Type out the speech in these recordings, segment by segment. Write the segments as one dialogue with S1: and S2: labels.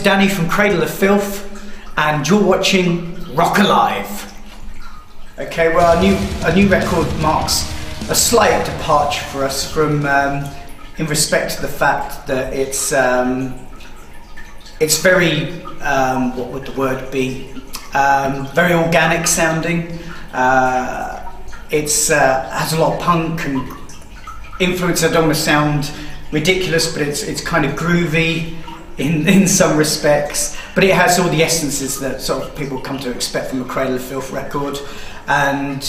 S1: is Danny from Cradle of Filth, and you're watching Rocknlive. Okay, well, our new record marks a slight departure for us from, in respect to the fact that it's very, what would the word be? Very organic sounding. It's has a lot of punk and influence. I don't want to sound ridiculous, but it's kind of groovy in some respects, but it has all the essences that sort of people come to expect from a Cradle of Filth record. And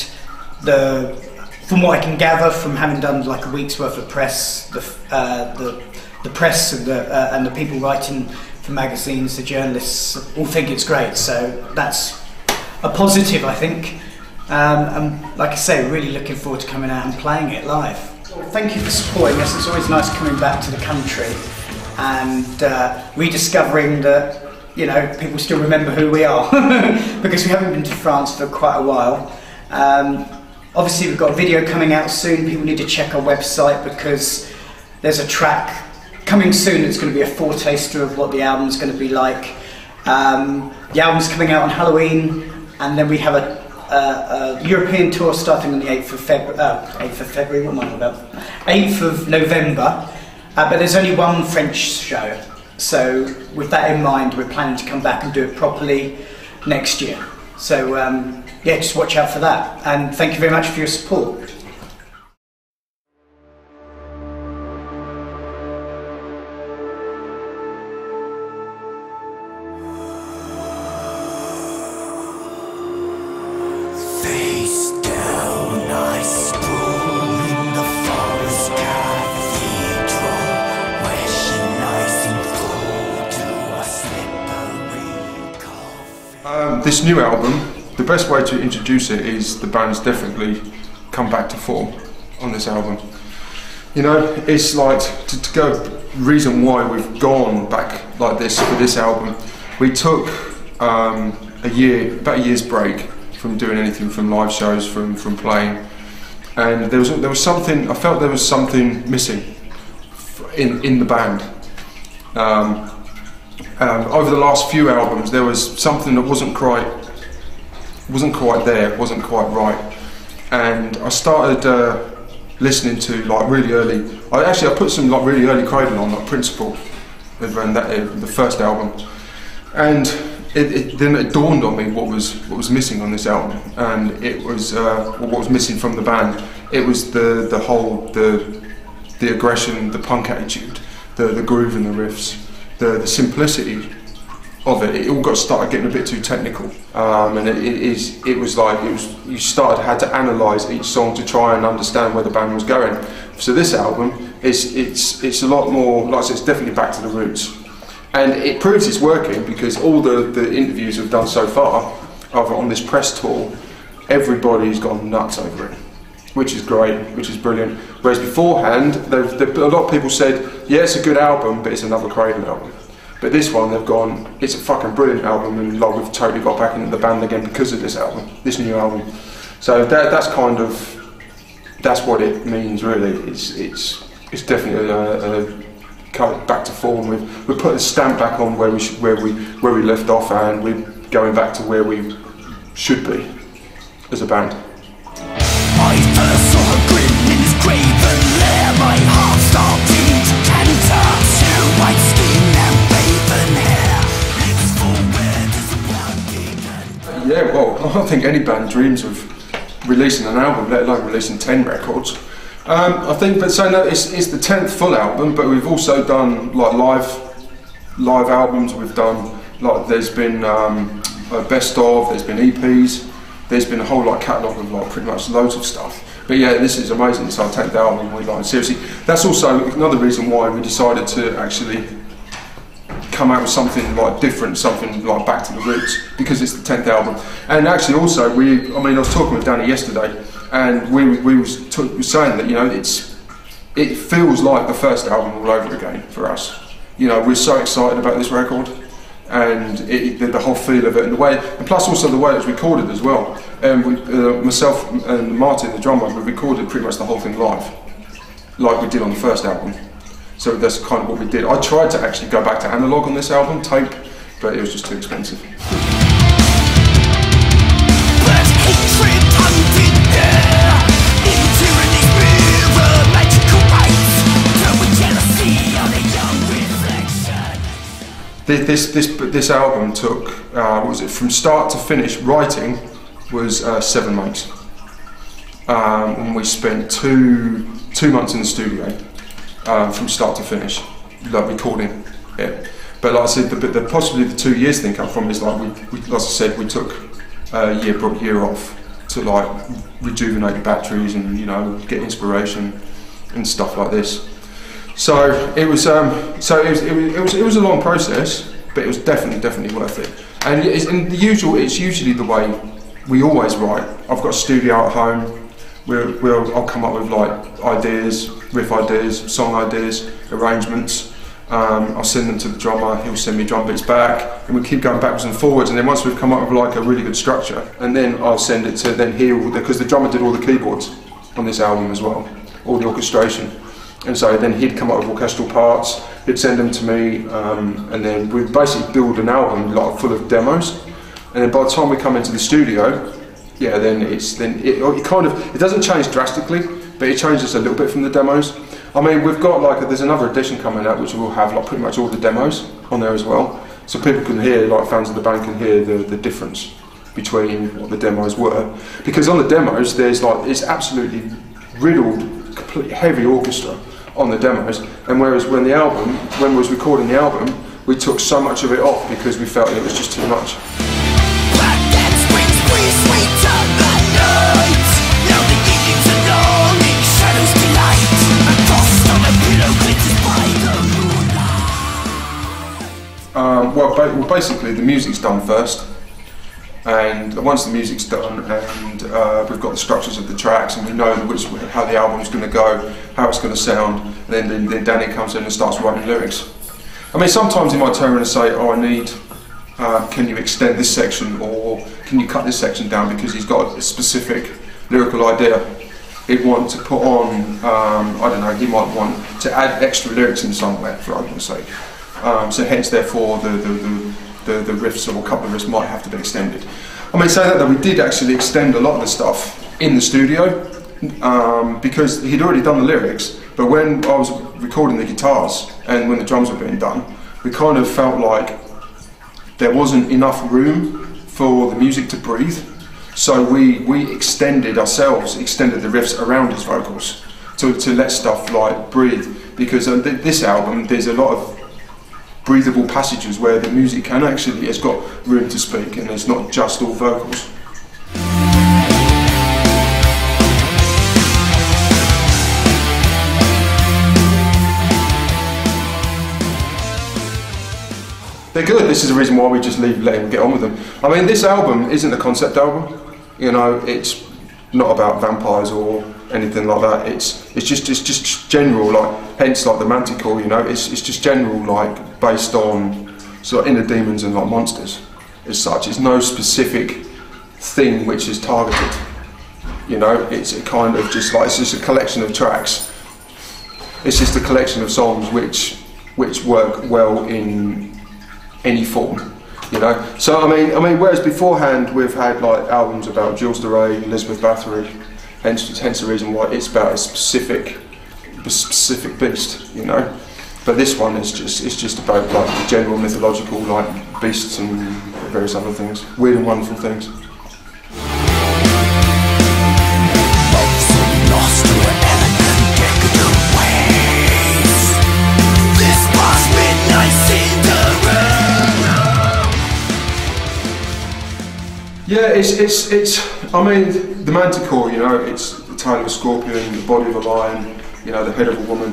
S1: from what I can gather from having done like a week's worth of press, the press and the people writing for magazines, the journalists, all think it's great. So that's a positive, I think. And like I say, really looking forward to coming out and playing it live. Well, thank you for supporting us. It's always nice coming back to the country and rediscovering that, you know, people still remember who we are because we haven't been to France for quite a while. Obviously we've got a video coming out soon. People need to check our website because there's a track coming soon that's going to be a foretaster of what the album's going to be like. The album's coming out on Halloween, and then we have a European tour starting on the 8th of February, what am I on about? 8th of November, but there's only one French show. So with that in mind, we're planning to come back and do it properly next year. So yeah, just watch out for that. And thank you very much for your support.
S2: Face down, I sprawl in the forest cathedral, where she lies in full to a slippery coffin.
S3: This new album, the best way to introduce it is the band's definitely come back to form on this album. You know, it's like to go reason why we've gone back like this for this album. We took about a year's break from doing anything, from live shows, from playing, and there was something. I felt there was something missing in the band. Over the last few albums, there was something that wasn't quite there, wasn't quite right, and I started listening to like really early. I put some like really early Cradle on, like Principle, and the first album, and then it dawned on me what was missing on this album, and it was what was missing from the band. It was the aggression, the punk attitude, the groove and the riffs, the simplicity of it. It all started getting a bit too technical, and it was you had to analyse each song to try and understand where the band was going. So this album, it's a lot more, like I said, it's definitely back to the roots. And it proves it's working because all the interviews we've done so far on this press tour, everybody's gone nuts over it, which is great, which is brilliant. Whereas beforehand, a lot of people said, yeah, it's a good album, but it's another Cradle album. But this one, they've gone, it's a fucking brilliant album, and like, we've totally got back into the band again because of this album, this new album. So that's what it means, really. It's definitely back to form. We've put a stamp back on where we left off, and we're going back to where we should be as a band.
S2: I first saw her grin in his graven lair. My heart starting to canter to white skin and raven hair. Lips full red as a blood.
S3: Yeah, well, I don't think any band dreams of releasing an album, let alone releasing 10 records. I think, but so no, it's the 10th full album, but we've also done like live albums. We've done like, there's been a best of, there's been EPs, there's been a whole like catalogue of like pretty much loads of stuff. But yeah, this is amazing. It's our 10th album. We like, seriously, that's also another reason why we decided to actually come out with something like different, something like back to the roots, because it's the 10th album. And actually also, I was talking with Danny yesterday, and we were saying that, you know, it feels like the first album all over again for us. You know, we're so excited about this record, and the whole feel of it, and the way, and plus also the way it was recorded as well. Myself and Martin, the drummer, we recorded pretty much the whole thing live, like we did on the first album. So that's kind of what we did. I tried to actually go back to analog on this album, tape, but it was just too expensive. This album took, what was it, from start to finish, writing was 7 months. And we spent two months in the studio from start to finish, like recording it. But like I said, possibly the 2 years thing come from is like, like I said, we took a year off to like rejuvenate the batteries and, you know, get inspiration and stuff like this. So it was a long process, but it was definitely worth it. And it's usually the way we always write. I've got a studio at home. I'll come up with like ideas, riff ideas, song ideas, arrangements. I'll send them to the drummer. He'll send me drum bits back, and we keep going backwards and forwards. And then once we've come up with like a really good structure, and then I'll send it to because the drummer did all the keyboards on this album as well, all the orchestration. And so then he'd come up with orchestral parts, he'd send them to me, and then we'd basically build an album like full of demos. And then by the time we come into the studio, yeah, then it doesn't change drastically, but it changes a little bit from the demos. I mean, we've got like there's another edition coming out which will have like pretty much all the demos on there as well, so people can hear, like fans of the band can hear the difference between what the demos were. Because on the demos, there's like it's absolutely riddled, completely heavy orchestra on the demos, and whereas when we was recording the album, we took so much of it off because we felt it was just too much. Well, basically the music's done first, and once the music's done and we've got the structures of the tracks and we know how the album's going to go, how it's going to sound, then Danny comes in and starts writing lyrics. I mean, sometimes he might turn around and say, oh, I need, can you extend this section, or can you cut this section down, because he's got a specific lyrical idea. He'd want to put on, I don't know, he might want to add extra lyrics in somewhere, for argument's sake. So hence, therefore, the riffs, or a couple of riffs, might have to be extended. I mean, say that we did actually extend a lot of the stuff in the studio, because he'd already done the lyrics, but when I was recording the guitars and when the drums were being done, we kind of felt like there wasn't enough room for the music to breathe, so we extended the riffs around his vocals to let stuff like breathe, because this album, there's a lot of breathable passages where the music has got room to speak, and it's not just all vocals. They're good. This is the reason why we just let him get on with them. I mean, this album isn't a concept album. You know, it's not about vampires or anything like that. It's just general, like hence like the Manticore. You know, it's just general, like based on sort of inner demons and like monsters as such. It's no specific thing which is targeted. You know, it's a kind of just like, it's just a collection of tracks. It's just a collection of songs which work well in any form, you know. So I mean, whereas beforehand we've had like albums about Jules de Ray, Elizabeth Bathory, hence the reason why it's about a specific beast, you know. But this one is just about like the general mythological like beasts and various other things, weird and wonderful things. Yeah, it's. I mean, the Manticore. You know, it's the tail of a scorpion, the body of a lion. You know, the head of a woman,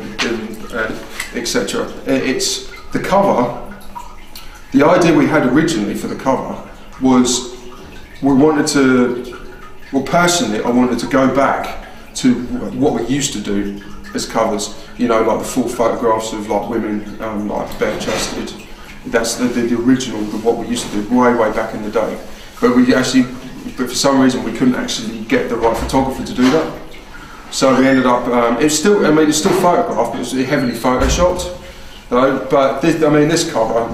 S3: etc. It's the cover. The idea we had originally for the cover was we wanted to. Well, personally, I wanted to go back to what we used to do as covers. You know, like the full photographs of like women, like bare-chested. That's the original of what we used to do way back in the day. But for some reason we couldn't actually get the right photographer to do that. So we ended up, it's still photographed, it was heavily photoshopped, but this cover,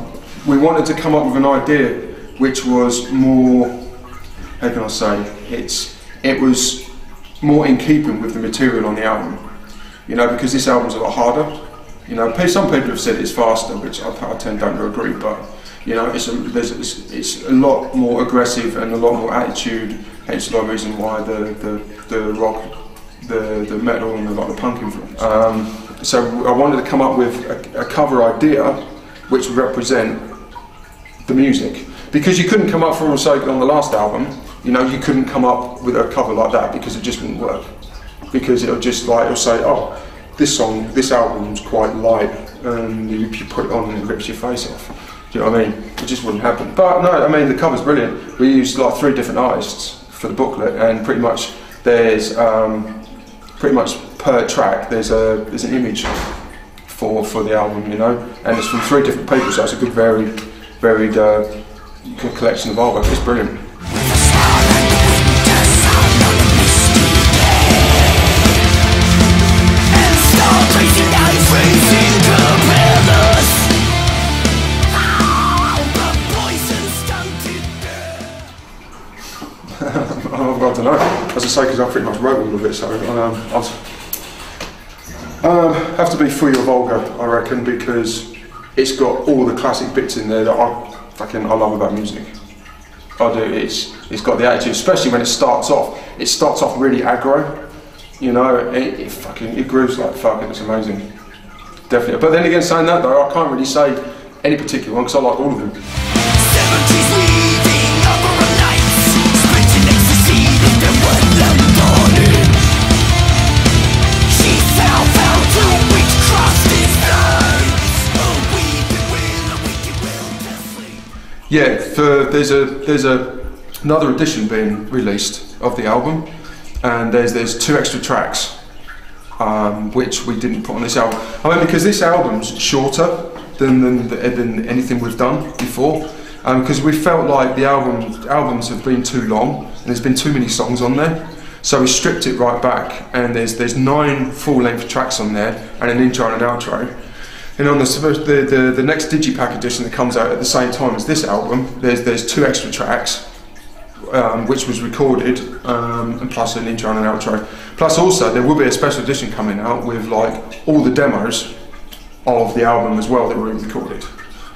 S3: we wanted to come up with an idea which was more, how can I say, it was more in keeping with the material on the album, you know, because this album's a lot harder. You know, some people have said it's faster, which I tend to agree, but you know, it's a lot more aggressive and a lot more attitude. Hence the reason why the rock, the metal and the punk influence. So I wanted to come up with a cover idea which would represent the music, because you couldn't come up from on the last album. You know, you couldn't come up with a cover like that because it just wouldn't work. Because it'll just like, it'll say, oh, this album's quite light, and you put it on and it rips your face off. Do you know what I mean? It just wouldn't happen. But no, I mean, the cover's brilliant. We used like 3 different artists for the booklet, and pretty much there's pretty much per track there's an image for the album, you know, and it's from 3 different people, so it's a good varied good collection of artwork. It's brilliant. I don't know, as I say, because I pretty much wrote all of it, so I'll have to be free or vulgar, I reckon, because it's got all the classic bits in there that I love about music. I do. It's got the attitude, especially when it starts off. It starts off really aggro, you know. It grooves like fuck, and it's amazing, definitely. But then again, saying that though, I can't really say any particular one because I like all of them. Yeah, there's another edition being released of the album, and there's 2 extra tracks which we didn't put on this album. I mean, because this album's shorter than anything we've done before, because we felt like the albums have been too long and there's been too many songs on there. So we stripped it right back, and there's 9 full-length tracks on there and an intro and an outro. And on the next Digipack edition that comes out at the same time as this album, there's 2 extra tracks, which was recorded, and plus an intro and an outro. Plus also there will be a special edition coming out with like all the demos of the album as well that were recorded.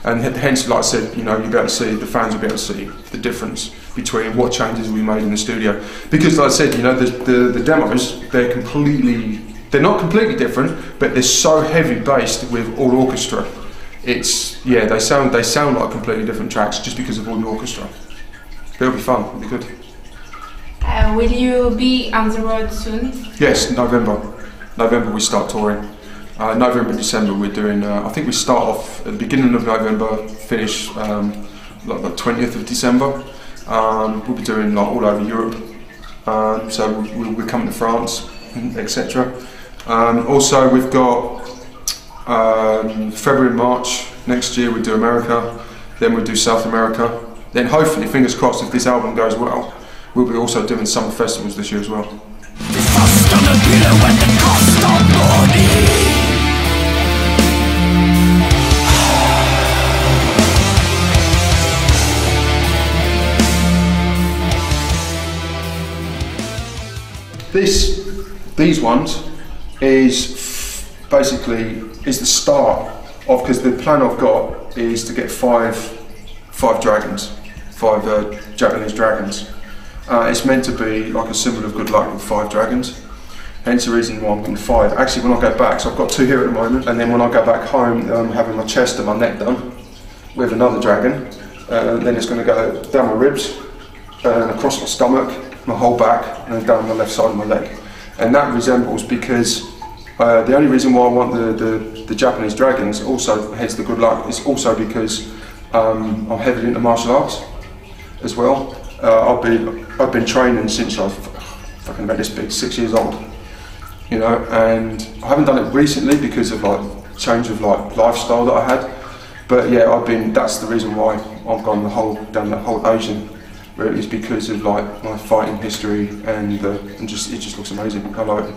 S3: And hence, like I said, you know, you'll be able to see, the fans will be able to see the difference between what changes we made in the studio. Because like I said, you know, the demos, they're not completely different, but they're so heavy based with all orchestra. They sound like completely different tracks just because of all the orchestra. It'll be fun, it'll be good.
S4: Will you be on the road soon?
S3: Yes, November we start touring. November, December we're doing, I think we start off at the beginning of November, finish like the 20th of December. We'll be doing like all over Europe. So we're coming to France, etc. Also we've got February and March next year we do America, then we'll do South America, then hopefully, fingers crossed, if this album goes well, we'll be also doing summer festivals this year as well. These ones is basically the start of, because the plan I've got is to get five dragons, 5 Japanese dragons. It's meant to be like a symbol of good luck with 5 dragons. Hence the reason why I'm getting 5. Actually, when I go back, so I've got 2 here at the moment, and then when I go back home, I'm having my chest and my neck done with another dragon. Then it's going to go down my ribs, and across my stomach, my whole back, and then down the left side of my leg. And that resembles, because the only reason why I want the Japanese dragons, also hence the good luck, is also because I'm heavily into martial arts as well. I've been training since I've fucking about this big, 6 years old, you know, and I haven't done it recently because of like change of like lifestyle that I had. But yeah, that's the reason why I've gone down that whole Asian really is because of like my fighting history and just it just looks amazing. I like it.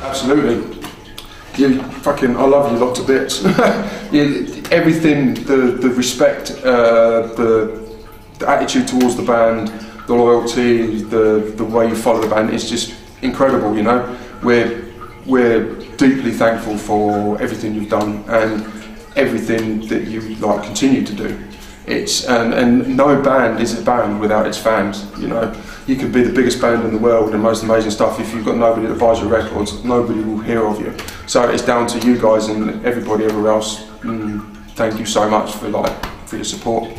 S3: Absolutely. I love you lot to bits. Everything, the respect, the attitude towards the band, the loyalty, the way you follow the band, it's just incredible, you know. We're deeply thankful for everything you've done and everything that you like continue to do. And no band is a band without its fans, you know. You could be the biggest band in the world and most amazing stuff, if you've got nobody that buys your records, nobody will hear of you. So it's down to you guys and everybody everywhere else. Thank you so much for your support.